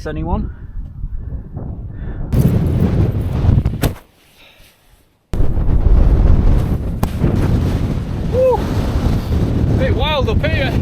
anyone. Woo! Bit wild up here.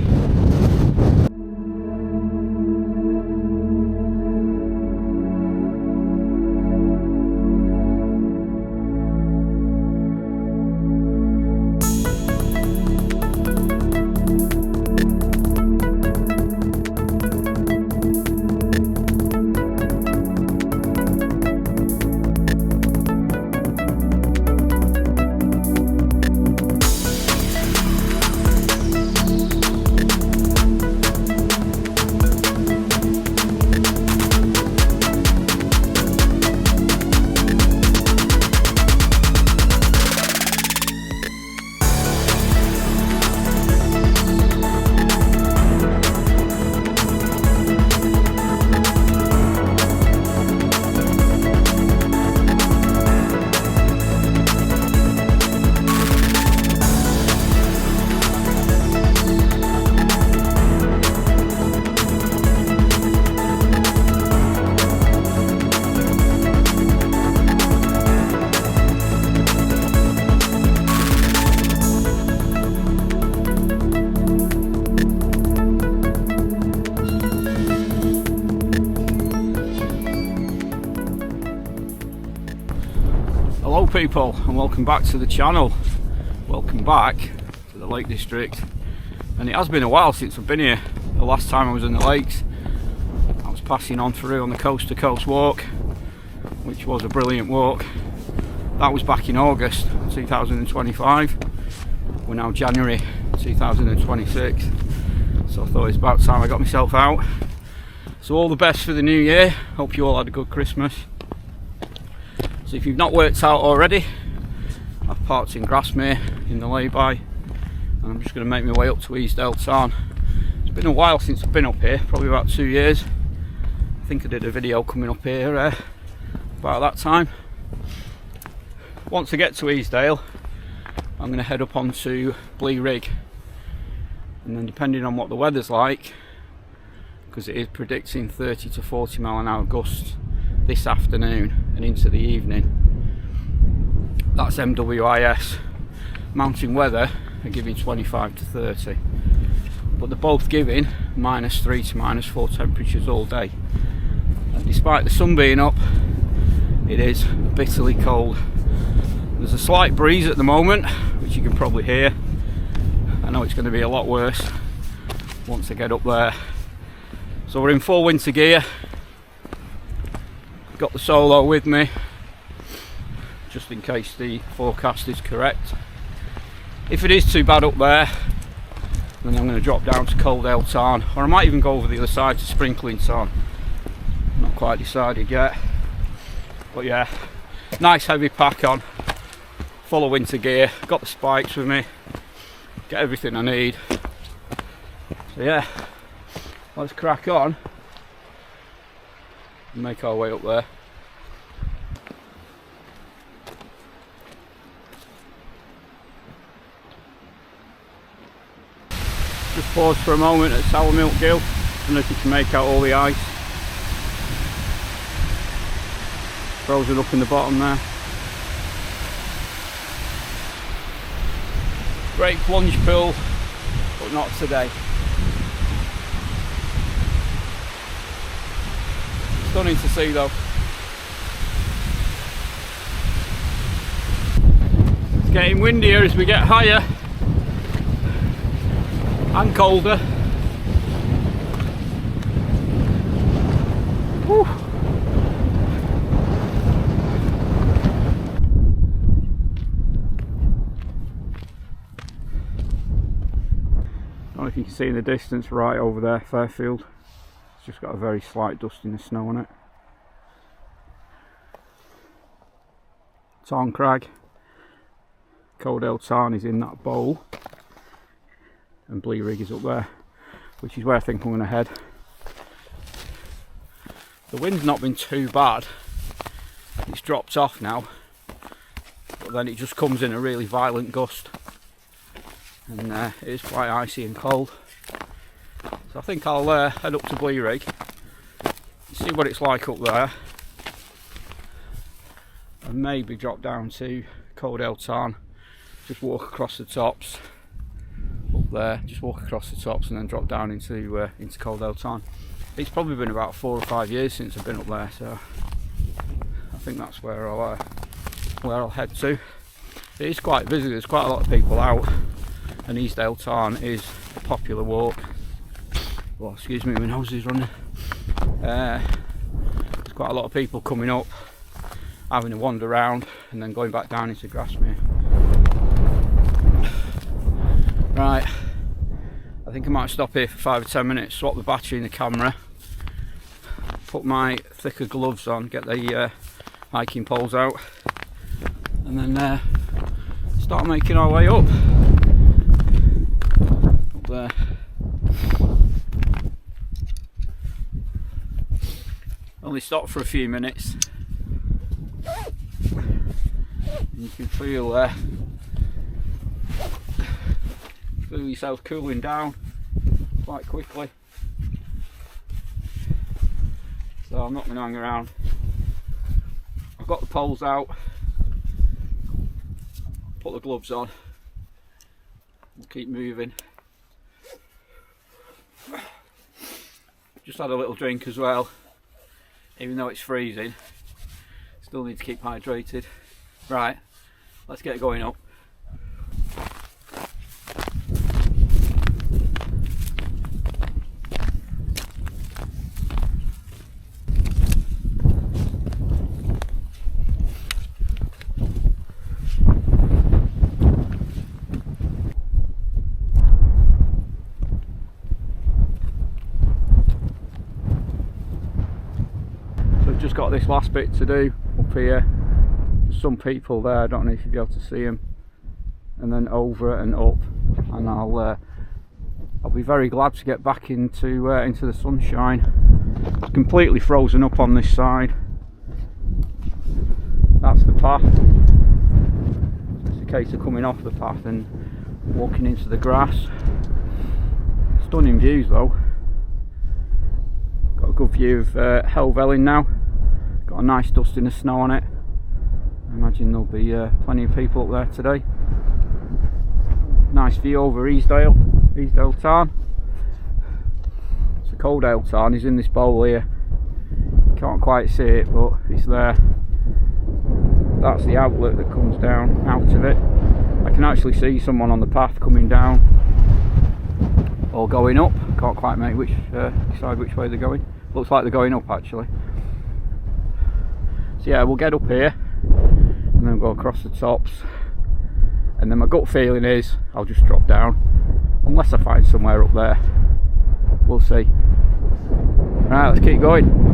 Hello people, and welcome back to the channel. Welcome back to the Lake District. And it has been a while since I've been here. The last time I was in the lakes, I was passing on through on the coast to coast walk, which was a brilliant walk. That was back in August 2025. We're now January 2026, so I thought it's about time I got myself out. So all the best for the new year. Hope you all had a good Christmas. So if you've not worked out already, I've parked in Grasmere in the lay-by, and I'm just going to make my way up to Easedale Tarn. It's been a while since I've been up here, probably about 2 years. I think I did a video coming up here about that time. Once I get to Easedale, I'm going to head up onto Blea Rigg, and then depending on what the weather's like, because it is predicting 30 to 40 mile an hour gusts this afternoon and into the evening. That's MWIS. Mountain weather are giving 25 to 30, but they're both giving -3 to -4 temperatures all day. And despite the sun being up, it is bitterly cold. There's a slight breeze at the moment, which you can probably hear. I know it's going to be a lot worse once I get up there. So we're in full winter gear. Got the Soulo with me, just in case the forecast is correct. If it is too bad up there, then I'm going to drop down to Codale Tarn, or I might even go over the other side to Sprinkling Tarn. Not quite decided yet. But yeah, nice heavy pack on, full of winter gear, got the spikes with me, get everything I need. So yeah, let's crack on and make our way up there. Just pause for a moment at Sour Milk Gill. I don't know if you can make out all the ice frozen up in the bottom there. Great plunge pool, but not today. Stunning to see though. It's getting windier as we get higher and colder. Whew. I don't know if you can see in the distance right over there, Fairfield. It's just got a very slight dusting of snow on it. Tarn Cragg. Codale Tarn is in that bowl, and Blea Rigg is up there, which is where I think I'm going to head. The wind's not been too bad. It's dropped off now, but then it just comes in a really violent gust, and it is quite icy and cold. So I think I'll head up to Blea Rigg, see what it's like up there, and maybe drop down to Codale Tarn, just walk across the tops up there, just walk across the tops and then drop down into Codale Tarn. It's probably been about 4 or 5 years since I've been up there, so I think that's where I'll head to. It is quite busy, there's quite a lot of people out, and Easedale Tarn is a popular walk. Well, excuse me, my nose is running. There's quite a lot of people coming up, having a wander around, and then going back down into Grasmere. Right, I think I might stop here for 5 or 10 minutes, swap the battery in the camera, put my thicker gloves on, get the hiking poles out, and then start making our way up there. Only stopped for a few minutes. You can feel yourself cooling down quite quickly. So I'm not going to hang around. I've got the poles out. Put the gloves on. We'll keep moving. Just had a little drink as well. Even though it's freezing, still need to keep hydrated. Right, let's get going up. Just got this last bit to do up here. There's some people there, I don't know if you'll be able to see them, and then over and up, and I'll be very glad to get back into the sunshine. It's completely frozen up on this side. That's the path. It's a case of coming off the path and walking into the grass. Stunning views though. Got a good view of Helvellyn now. Got a nice dusting of snow on it. I imagine there'll be plenty of people up there today. Nice view over Easedale Tarn. So Codale Tarn is in this bowl here. Can't quite see it, but it's there. That's the outlet that comes down out of it. I can actually see someone on the path coming down or going up. Can't quite make decide which way they're going. Looks like they're going up actually. So yeah, we'll get up here and then go across the tops, and then my gut feeling is I'll just drop down unless I find somewhere up there. We'll see. Right, let's keep going.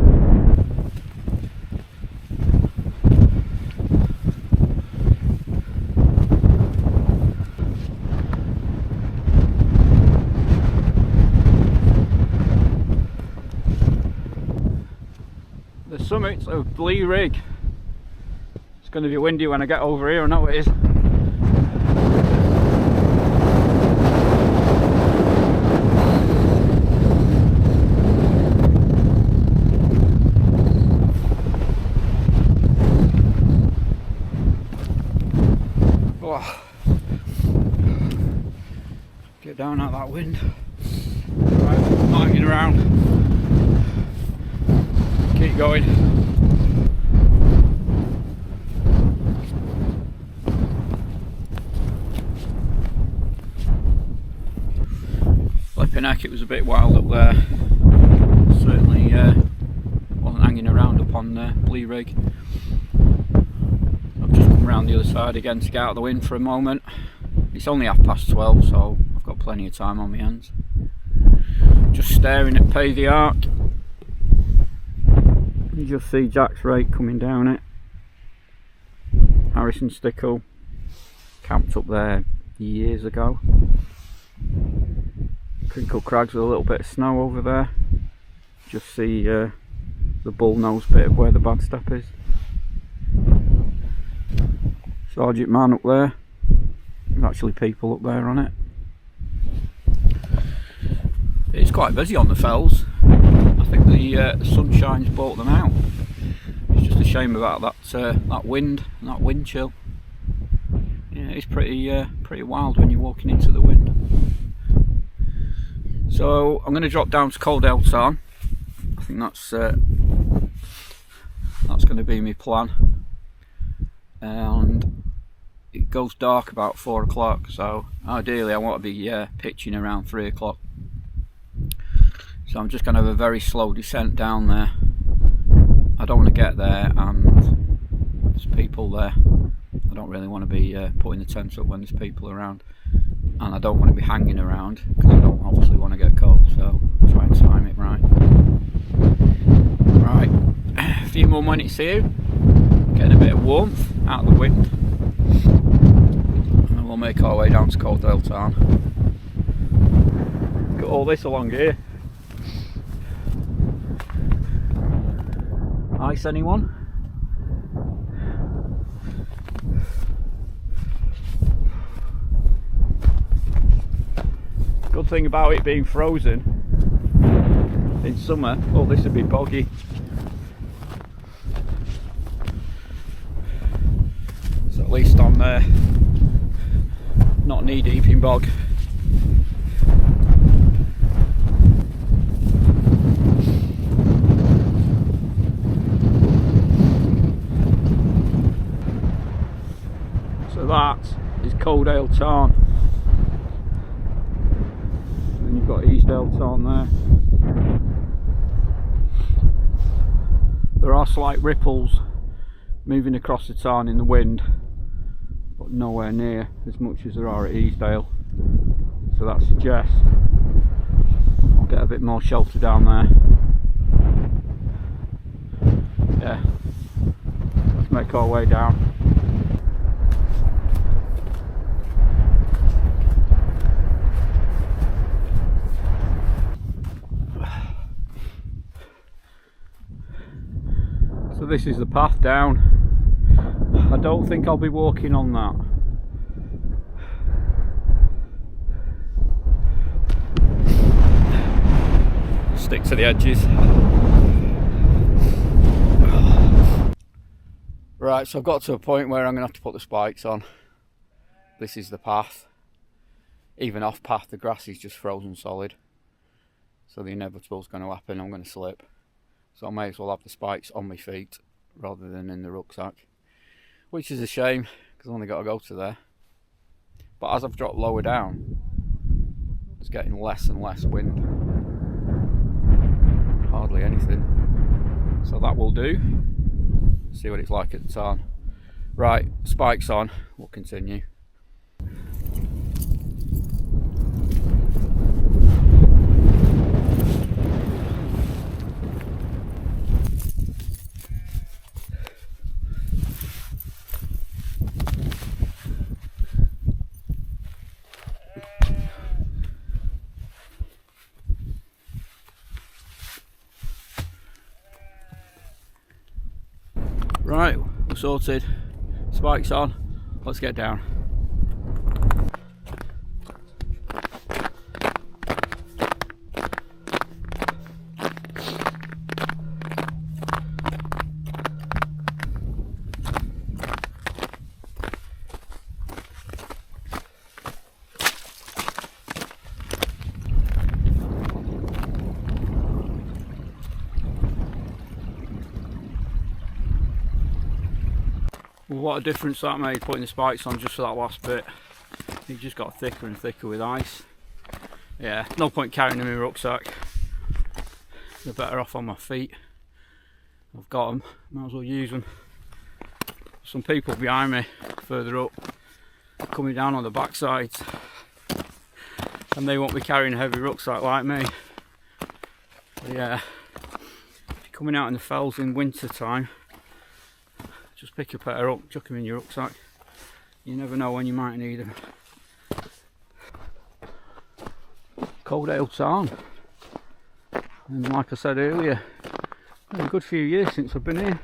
The summit of Blea Rigg. It's going to be windy when I get over here, I know it is. Oh. Get down out of that wind. Right, not hanging around. Keep going. Flipping heck, it was a bit wild up there. Certainly wasn't hanging around up on Blea Rigg. I've just come round the other side again to get out of the wind for a moment. It's only 12:30, so I've got plenty of time on my hands. Just staring at Pay the Arc. You just see Jack's Rake coming down it. Harrison Stickle camped up there years ago. Crinkle Crags with a little bit of snow over there. Just see the bull nose bit of where the bad step is. Sergeant Man up there. There's actually people up there on it. It's quite busy on the fells. I think the sunshine's brought them out. It's just a shame about that wind and that wind chill. Yeah, it's pretty wild when you're walking into the wind. So I'm going to drop down to Codale Tarn. I think that's going to be my plan. And it goes dark about 4 o'clock, so ideally I want to be pitching around 3 o'clock. So I'm just going to have a very slow descent down there. I don't want to get there and there's people there. I don't really want to be putting the tents up when there's people around, and I don't want to be hanging around because I don't obviously want to get cold, so I'll try and time it right. Right, a few more minutes here, getting a bit of warmth out of the wind, and then we'll make our way down to Codale Tarn. Got all this along here. Ice, anyone? Good thing about it being frozen in summer, oh, this would be boggy. So at least I'm not knee deep in bog. So that is Codale Tarn. And you've got Easedale Tarn there. There are slight ripples moving across the tarn in the wind, but nowhere near as much as there are at Easedale. So that suggests I'll get a bit more shelter down there. Yeah, let's make our way down. So this is the path down. I don't think I'll be walking on that. Stick to the edges. Right, so I've got to a point where I'm going to have to put the spikes on. This is the path. Even off path the grass is just frozen solid. So the inevitable is going to happen, I'm going to slip. So I may as well have the spikes on my feet rather than in the rucksack, which is a shame because I've only got to go to there. But as I've dropped lower down, it's getting less and less wind, hardly anything. So that will do. See what it's like at the tarn. Right, spikes on, we'll continue. Right, we're sorted. Spikes on. Let's get down. What a difference that made, putting the spikes on just for that last bit. It just got thicker and thicker with ice. Yeah, no point carrying them in my rucksack. They're better off on my feet. I've got them, might as well use them. Some people behind me further up coming down on the backsides, and they won't be carrying a heavy rucksack like me. But yeah, if you're coming out in the fells in winter time, just pick a pair up, chuck them in your rucksack. You never know when you might need them. Codale Tarn. And like I said earlier, it's been a good few years since I've been here.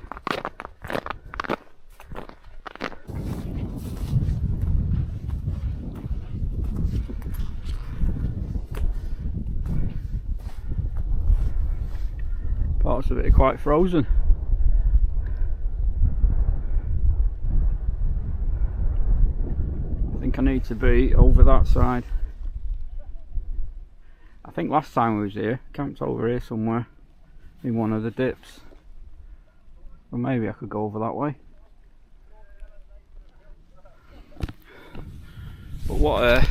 parts of it are quite frozen. I think I need to be over that side. I think last time we was here, camped over here somewhere in one of the dips. Or maybe I could go over that way. But what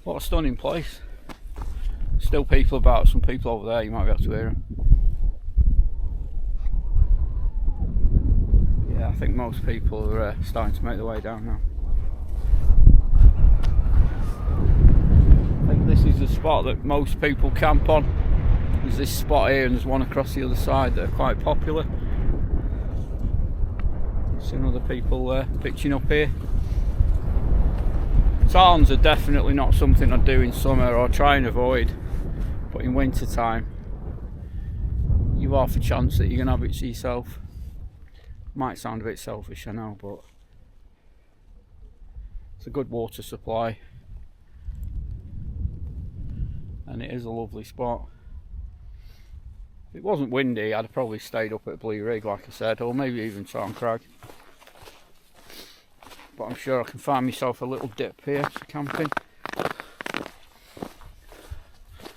a stunning place. Still people about, some people over there, you might be able to hear them. Yeah, I think most people are starting to make their way down now. I think this is the spot that most people camp on. There's this spot here and there's one across the other side that are quite popular. Seen other people pitching up here. Tarns are definitely not something I'd do in summer or try and avoid, but in winter time you've half a chance that you're going to have it to yourself. Might sound a bit selfish, I know, but it's a good water supply and it is a lovely spot. If it wasn't windy I'd have probably stayed up at Blea Rigg, like I said, or maybe even Tarn Cragg. But I'm sure I can find myself a little dip here for camping.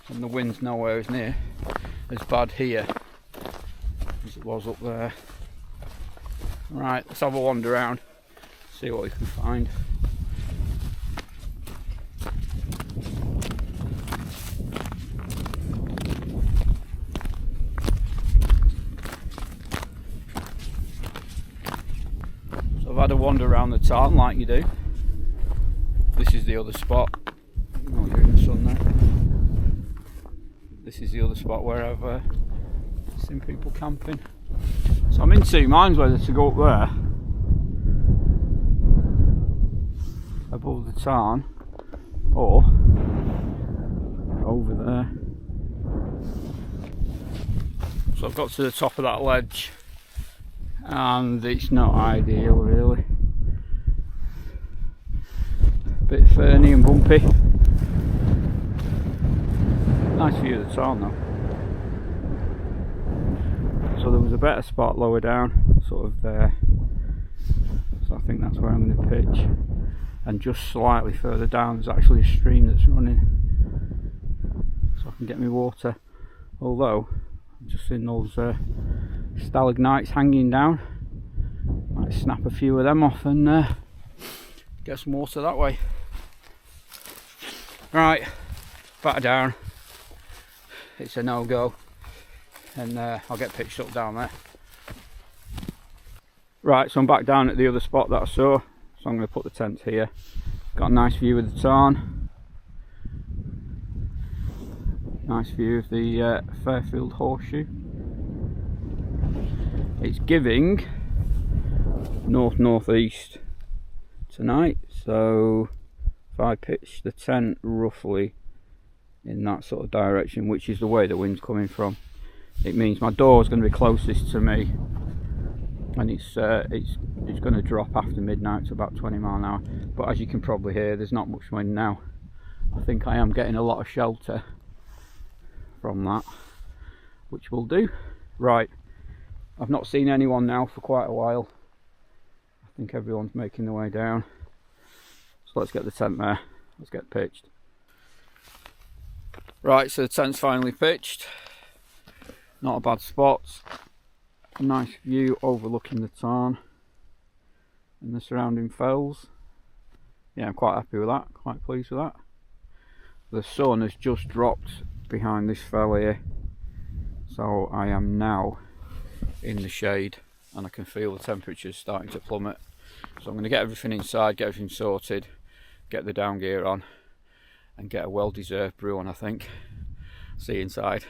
And the wind's nowhere as near as bad here as it was up there. Right, let's have a wander around, see what we can find. I've had a wander around the tarn like you do. This is the other spot. Oh, you're in the sun there. This is the other spot where I've seen people camping. So I'm in two minds whether to go up there above the tarn or over there. So I've got to the top of that ledge and it's not ideal really. Bit ferny and bumpy. Nice view of the tarn though. So there was a better spot lower down, sort of there. So I think that's where I'm going to pitch. And just slightly further down there's actually a stream that's running, so I can get my water. Although I've just seen those stalagmites hanging down. Might snap a few of them off and get some water that way. Right, back down. It's a no-go, and I'll get pitched up down there. Right, so I'm back down at the other spot that I saw, so I'm going to put the tent here. Got a nice view of the tarn. Nice view of the Fairfield Horseshoe. It's giving north-northeast tonight, so if I pitch the tent roughly in that sort of direction, which is the way the wind's coming from, it means my door is going to be closest to me, and it's going to drop after midnight to about 20 mile an hour. But as you can probably hear, there's not much wind now. I think I am getting a lot of shelter from that, which will do. Right, I've not seen anyone now for quite a while. I think everyone's making their way down, so let's get the tent there. Let's get pitched. Right, so the tent's finally pitched. Not a bad spot. A nice view overlooking the tarn and the surrounding fells. Yeah, I'm quite happy with that, quite pleased with that. The sun has just dropped behind this fell here, so I am now in the shade and I can feel the temperatures starting to plummet. So I'm going to get everything inside, get everything sorted, get the down gear on and get a well-deserved brew on, I think. See you inside.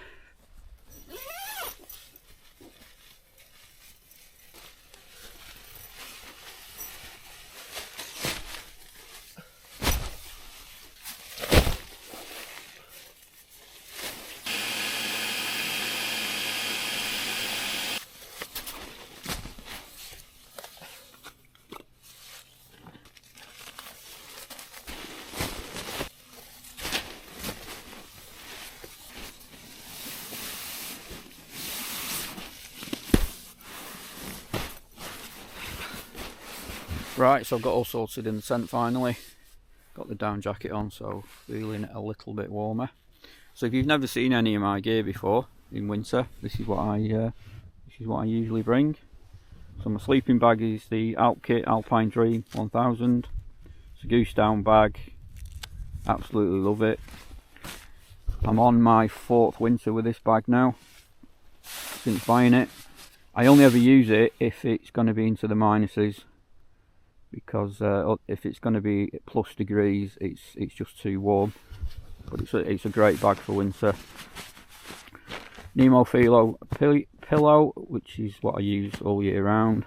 Right, so I've got all sorted in the tent finally. Got the down jacket on, so feeling a little bit warmer. So if you've never seen any of my gear before in winter, this is what I usually bring. So my sleeping bag is the Alp Kit Alpine Dream 1000. It's a goose down bag. Absolutely love it. I'm on my 4th winter with this bag now since buying it. I only ever use it if it's going to be into the minuses, because if it's going to be plus degrees, it's just too warm. But it's a great bag for winter. Nemo Philo pillow, which is what I use all year round.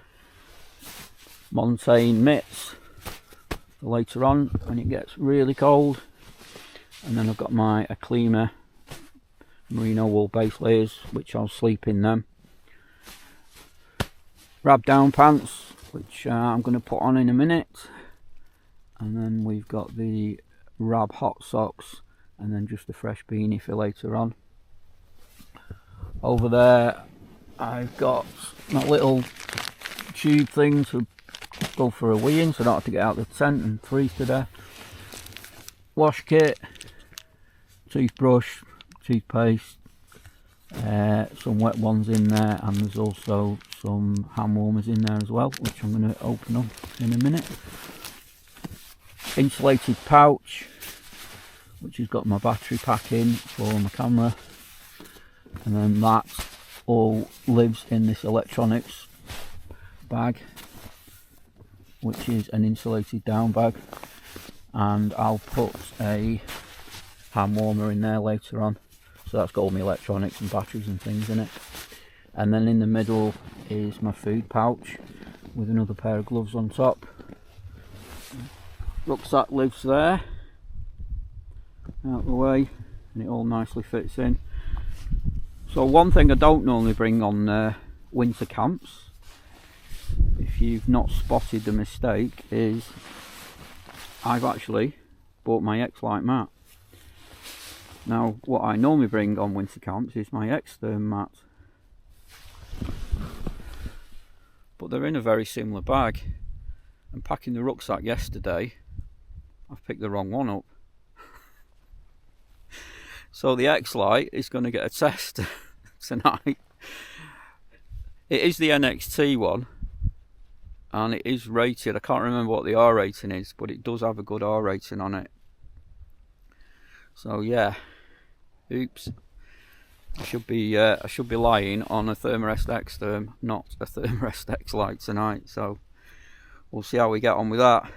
Montane mitts for later on when it gets really cold. And then I've got my Aclima merino wool base layers, which I'll sleep in them. Rab down pants, which I'm going to put on in a minute. And then we've got the Rab hot socks, and then just a fresh beanie for later on. Over there I've got my little tube thing to go for a wee in, so I don't have to get out of the tent and freeze to death. Wash kit, toothbrush, toothpaste, some wet ones in there, and there's also some hand warmers in there as well, which I'm going to open up in a minute. Insulated pouch, which has got my battery pack in for my camera, and then that all lives in this electronics bag, which is an insulated down bag, and I'll put a hand warmer in there later on. So that's got all my electronics and batteries and things in it. And then in the middle is my food pouch with another pair of gloves on top. Rucksack lives there, out of the way, and it all nicely fits in. So one thing I don't normally bring on winter camps, if you've not spotted the mistake, is I've actually bought my X-Lite mat. Now what I normally bring on winter camps is my Xtherm mat, but they're in a very similar bag, and packing the rucksack yesterday I've picked the wrong one up. So the X-Lite is going to get a test tonight. It is the NXT one, and it is rated, I can't remember what the R rating is, but it does have a good R rating on it. So yeah, oops, I should be lying on a Thermarest Xtherm, not a Thermarest X-Lite tonight. So we'll see how we get on with that.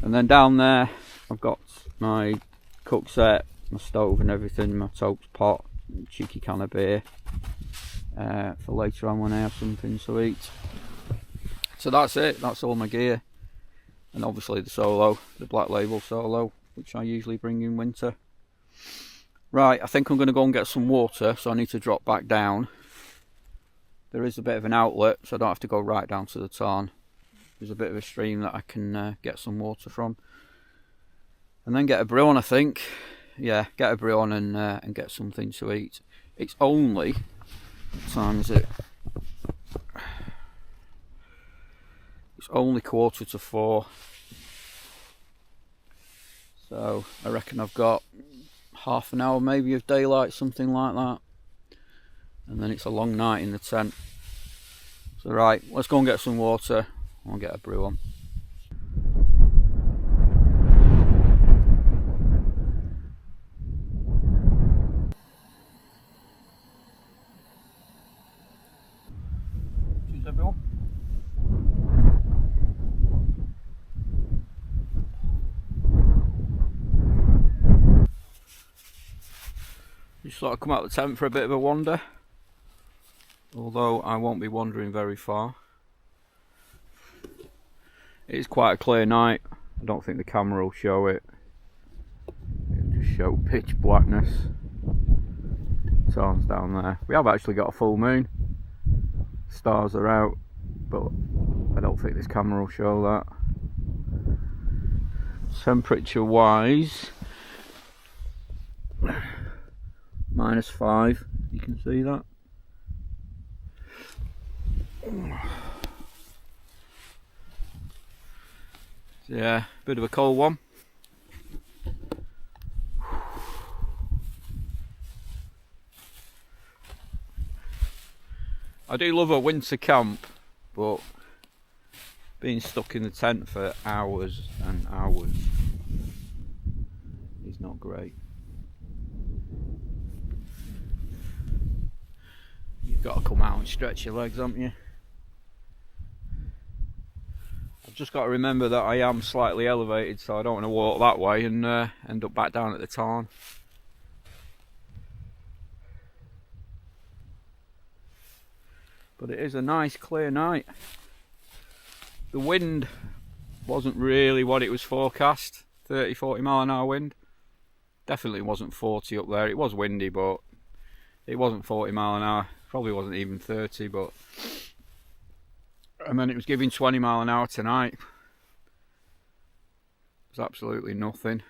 And then down there I've got my cook set, my stove and everything, my toast pot, cheeky can of beer for later on when I have something to eat. So that's it, that's all my gear. And obviously the Solo, the Black Label Solo, which I usually bring in winter. Right, I think I'm going to go and get some water, so I need to drop back down. There is a bit of an outlet, so I don't have to go right down to the tarn. There's a bit of a stream that I can get some water from. And then get a brew on, I think. Yeah, get a brew on and get something to eat. It's only, what time is it? It's only 3:45. So I reckon I've got half an hour maybe of daylight, something like that. And then it's a long night in the tent. So right, let's go and get some water. I'll get a brew on. Cheers everyone. Just thought I'd come out of the tent for a bit of a wander, although I won't be wandering very far. It is quite a clear night. I don't think the camera will show it. It'll just show pitch blackness. Tarn's down there. We have actually got a full moon. Stars are out, but I don't think this camera will show that. Temperature wise, -5, you can see that. Yeah, bit of a cold one. I do love a winter camp, but being stuck in the tent for hours and hours is not great. You've got to come out and stretch your legs, haven't you? I've just got to remember that I am slightly elevated, so I don't want to walk that way and end up back down at the tarn. But it is a nice clear night. The wind wasn't really what it was forecast, 30-40 mile an hour wind. Definitely wasn't 40 up there. It was windy, but it wasn't 40 mile an hour. Probably wasn't even 30, but... And then it was giving 20 mile an hour tonight. It was absolutely nothing.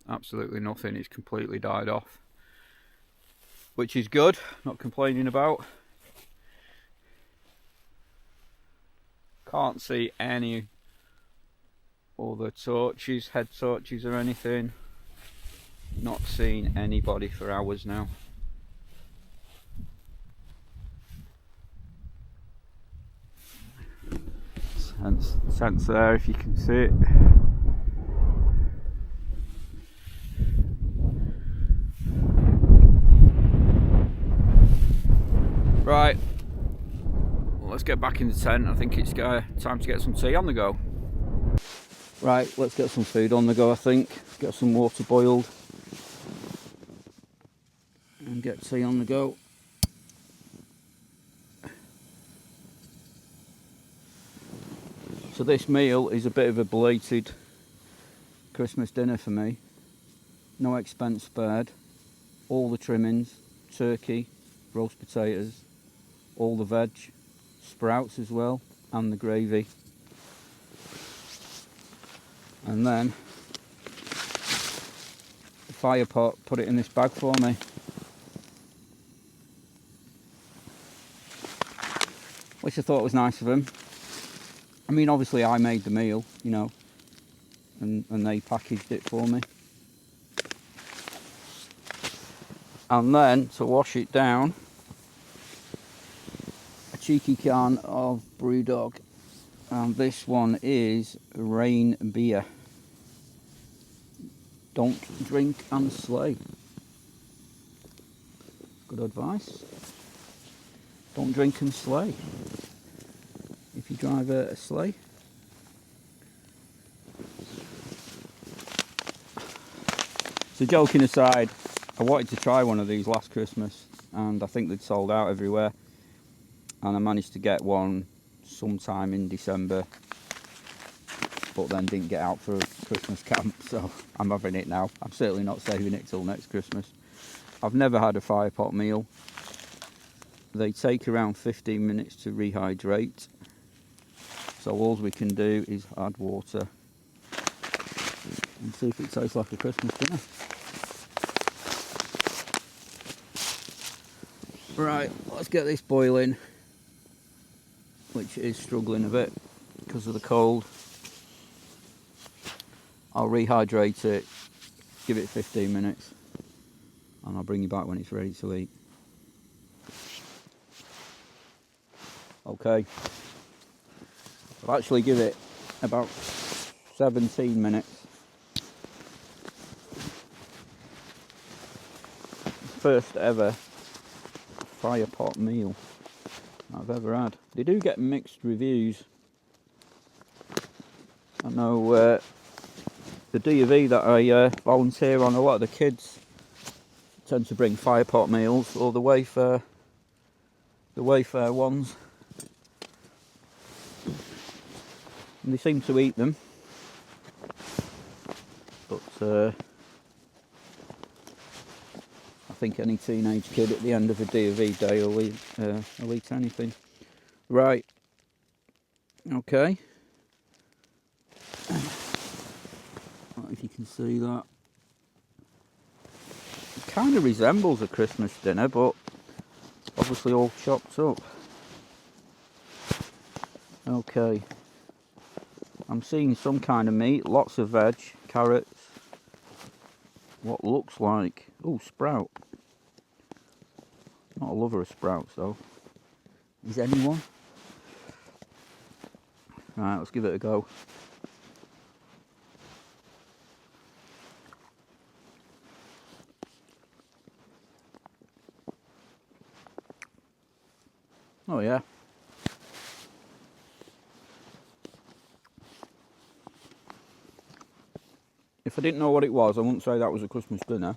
Absolutely nothing. It's completely died off. Which is good, not complaining about. Can't see any other torches, head torches or anything. Not seen anybody for hours now. Sense there if you can see it. Right, well, let's get back in the tent. I think it's time to get some tea on the go. Right, let's get some food on the go, I think. Get some water boiled and get tea on the go. So this meal is a bit of a belated Christmas dinner for me. No expense spared. All the trimmings, turkey, roast potatoes, all the veg, sprouts as well, and the gravy. And then the fire pot, put it in this bag for me. Which I thought was nice of him. I mean, obviously I made the meal, you know, and they packaged it for me. And then, to wash it down, a cheeky can of Brewdog. And this one is rain beer. Don't drink and slay. Good advice. Don't drink and slay. If you drive a sleigh. So joking aside, I wanted to try one of these last Christmas and I think they'd sold out everywhere, and I managed to get one sometime in December, but then didn't get out for a Christmas camp, so I'm having it now. I'm certainly not saving it till next Christmas. I've never had a fire pot meal. They take around 15 minutes to rehydrate. So all we can do is add water and see if it tastes like a Christmas dinner. Right, let's get this boiling, which is struggling a bit because of the cold. I'll rehydrate it, give it 15 minutes, and I'll bring you back when it's ready to eat. Okay. I'll actually give it about 17 minutes. First ever fire pot meal I've ever had. They do get mixed reviews. I know the D&V that I volunteer on, a lot of the kids tend to bring fire pot meals, or the Wayfair ones. And they seem to eat them, but I think any teenage kid at the end of a D&V day will eat anything. Right, okay. If you can see that. It kind of resembles a Christmas dinner, but obviously all chopped up. Okay, I'm seeing some kind of meat, lots of veg, carrots, what looks like, oh, sprout. Not a lover of sprouts though. Is anyone? Right, let's give it a go. Oh yeah. If I didn't know what it was, I wouldn't say that was a Christmas dinner.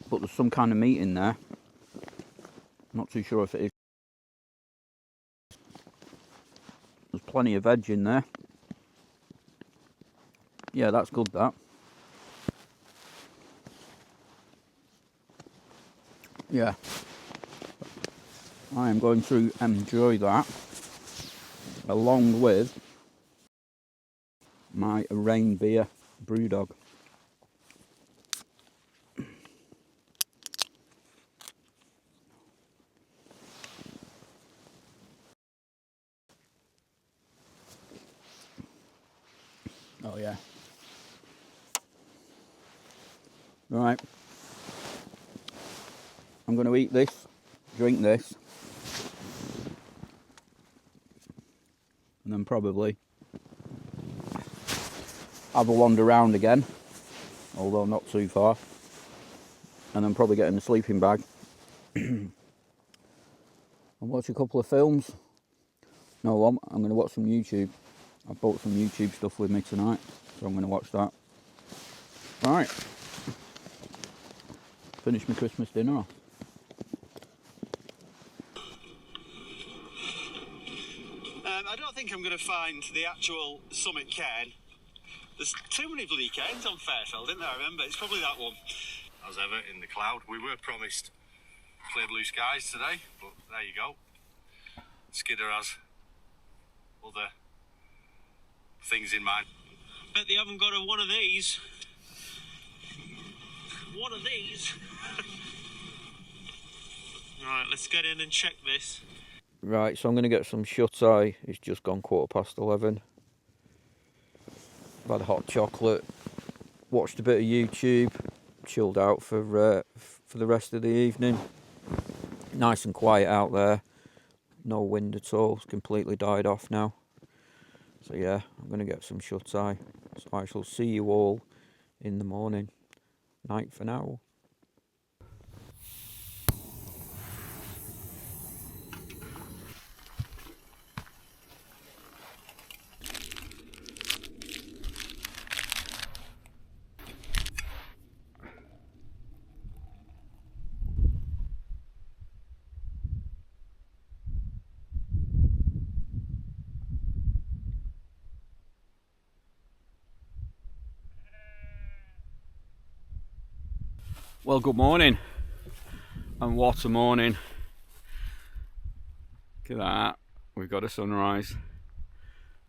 But there's some kind of meat in there. Not too sure if it is. There's plenty of veg in there. Yeah, that's good, that. Yeah. I am going to enjoy that, along with my rain beer Brewdog. Oh yeah. Right. I'm going to eat this, drink this, and then probably have a wander around again, although not too far, and then probably get in the sleeping bag and watch a couple of films. No, I'm going to watch some YouTube. I bought some YouTube stuff with me tonight, so I'm going to watch that. Right, finish my Christmas dinner off. I don't think I'm going to find the actual summit cairn. There's too many bloody cairns on Fairfield, isn't there? I remember. It's probably that one. As ever, in the cloud. We were promised clear blue skies today, but there you go. Skidder has other things in mind. Bet they haven't got one of these. One of these. Right, let's get in and check this. Right, so I'm going to get some shut-eye. It's just gone 11:15. I've had a hot chocolate, watched a bit of YouTube, chilled out for the rest of the evening. Nice and quiet out there, no wind at all, it's completely died off now. So yeah, I'm going to get some shut-eye. So I shall see you all in the morning. Night for now. Well, good morning, and what a morning. Look at that, we've got a sunrise.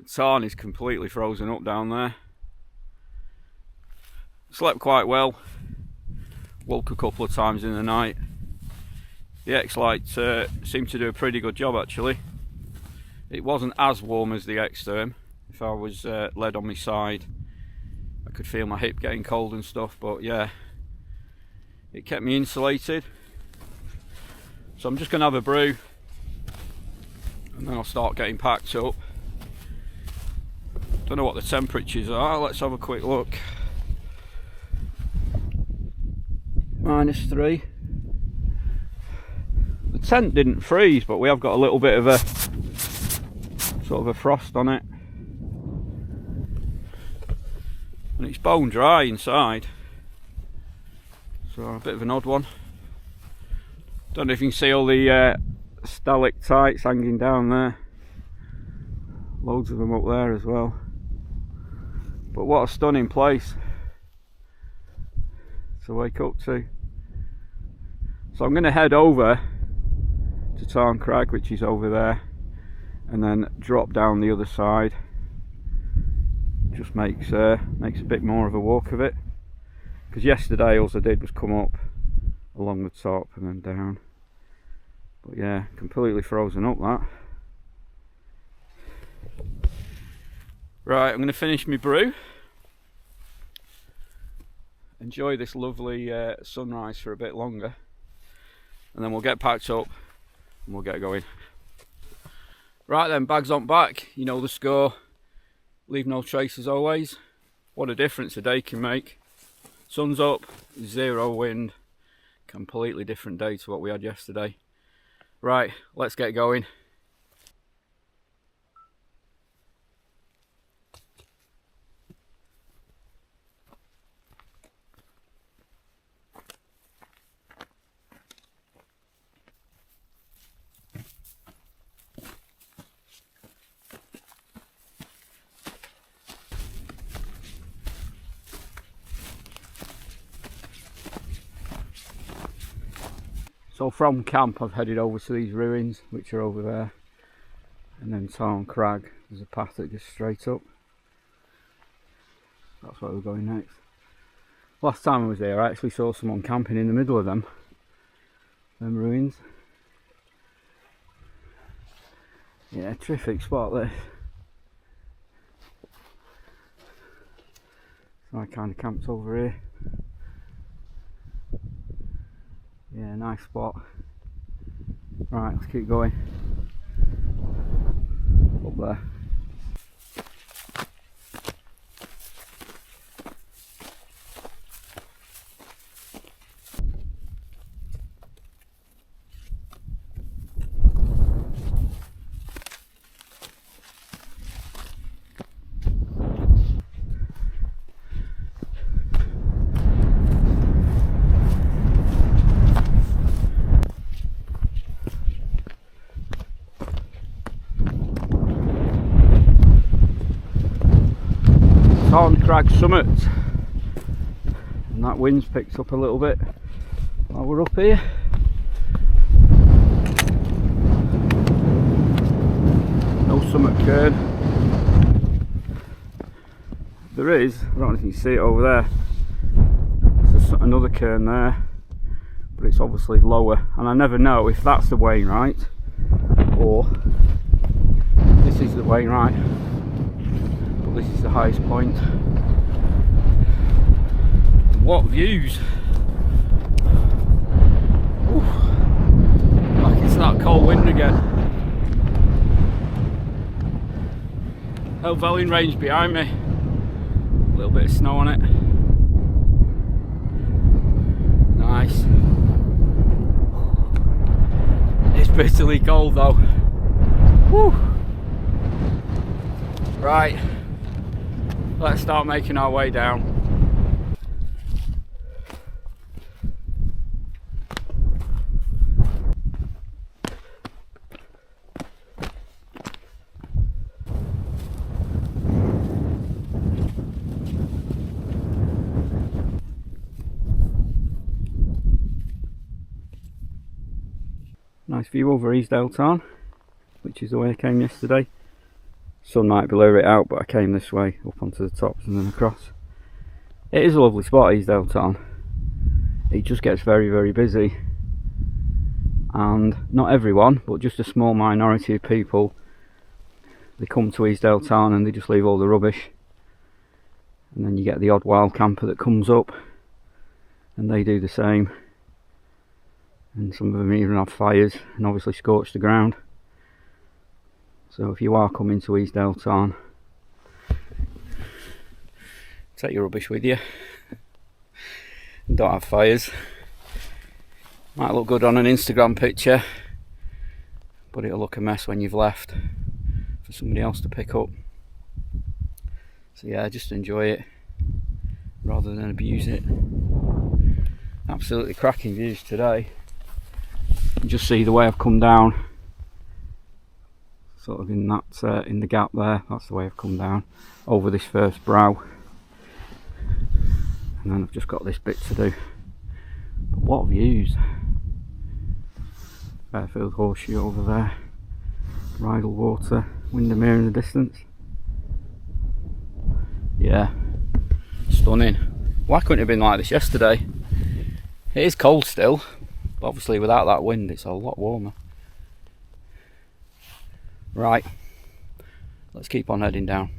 The Tarn is completely frozen up down there. Slept quite well, woke a couple of times in the night. The X-Lite seemed to do a pretty good job actually. It wasn't as warm as the X-Term. If I was led on my side, I could feel my hip getting cold and stuff, but yeah, it kept me insulated. So I'm just going to have a brew and then I'll start getting packed up. Don't know what the temperatures are, let's have a quick look. -3. The tent didn't freeze, but we have got a little bit of a sort of a frost on it. And it's bone dry inside. So a bit of an odd one. Don't know if you can see all the stalactites hanging down there. Loads of them up there as well. But what a stunning place to wake up to. So I'm going to head over to Tarn Cragg, which is over there, and then drop down the other side. Just makes a bit more of a walk of it. Because yesterday all I did was come up along the top and then down. But yeah, completely frozen up that. Right, I'm going to finish my brew. Enjoy this lovely sunrise for a bit longer. And then we'll get packed up and we'll get going. Right then, bags on back. You know the score. Leave no trace as always. What a difference a day can make. Sun's up, 0 wind. Completely different day to what we had yesterday. Right, let's get going. So from camp I've headed over to these ruins, which are over there, and then Tarn Cragg. There's a path that goes straight up. That's where we're going next. Last time I was there I actually saw someone camping in the middle of them ruins. Yeah, terrific spot this. So I kind of camped over here. Yeah, nice spot. Right, let's keep going. Up there. Tarn Cragg summit, and that wind's picked up a little bit while we're up here. No summit cairn. There is, I don't know if you can see it over there, there's another cairn there, but it's obviously lower, and I never know if that's the Wainwright or this is the Wainwright. This is the highest point. What views! Ooh, back into that cold wind again. Helvellyn range behind me. A little bit of snow on it. Nice. It's bitterly cold though. Woo. Right. Let's start making our way down. Nice view over Easedale Tarn, which is the way I came yesterday. Sun might blur it out, but I came this way up onto the tops and then across. It is a lovely spot, Easedale Tarn. It just gets very, very busy, and not everyone, but just a small minority of people, they come to Easedale Tarn and they just leave all the rubbish, and then you get the odd wild camper that comes up and they do the same, and some of them even have fires and obviously scorch the ground. So if you are coming to Easedale Tarn, take your rubbish with you and don't have fires. Might look good on an Instagram picture, but it'll look a mess when you've left for somebody else to pick up. So yeah, just enjoy it rather than abuse it. Absolutely cracking views today. You can just see the way I've come down, sort of in that in the gap there. That's the way I've come down over this first brow, and then I've just got this bit to do. But what views! Fairfield Horseshoe over there, Rydal Water, Windermere in the distance. Yeah, stunning. Why couldn't it have been like this yesterday? It is cold still, but obviously without that wind it's a lot warmer. Right, let's keep on heading down.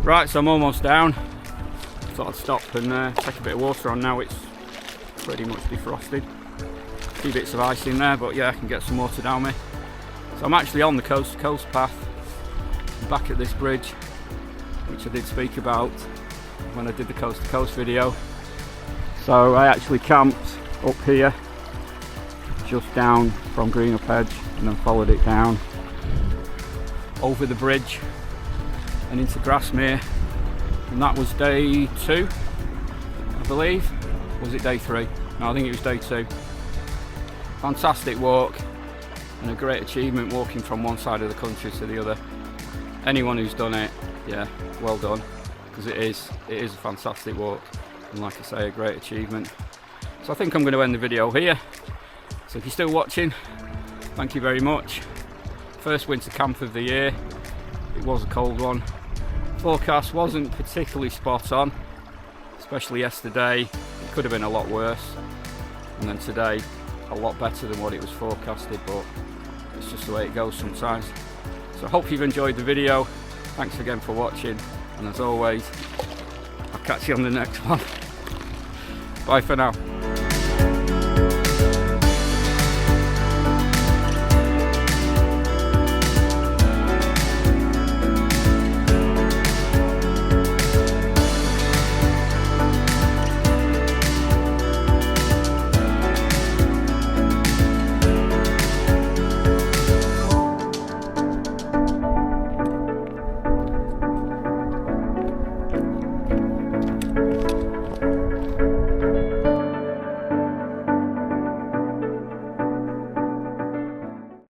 Right, so I'm almost down. Thought I'd stop and take a bit of water on now. It's pretty much defrosted. A few bits of ice in there, but yeah, I can get some water down me. So I'm actually on the coast to coast path. I'm back at this bridge, which I did speak about when I did the coast to coast video. So I actually camped up here, just down from Greenup Edge, and then followed it down over the bridge and into Grasmere, and that was day 2, I believe. Was it day 3? No, I think it was day 2. Fantastic walk and a great achievement walking from one side of the country to the other. Anyone who's done it, yeah, well done, because it is a fantastic walk, and like I say, a great achievement. So I think I'm going to end the video here. So if you're still watching, thank you very much. First winter camp of the year. It was a cold one. Forecast wasn't particularly spot on, especially yesterday. It could have been a lot worse, and then today a lot better than what it was forecasted, but it's just the way it goes sometimes. So I hope you've enjoyed the video. Thanks again for watching, and as always, I'll catch you on the next one. Bye for now.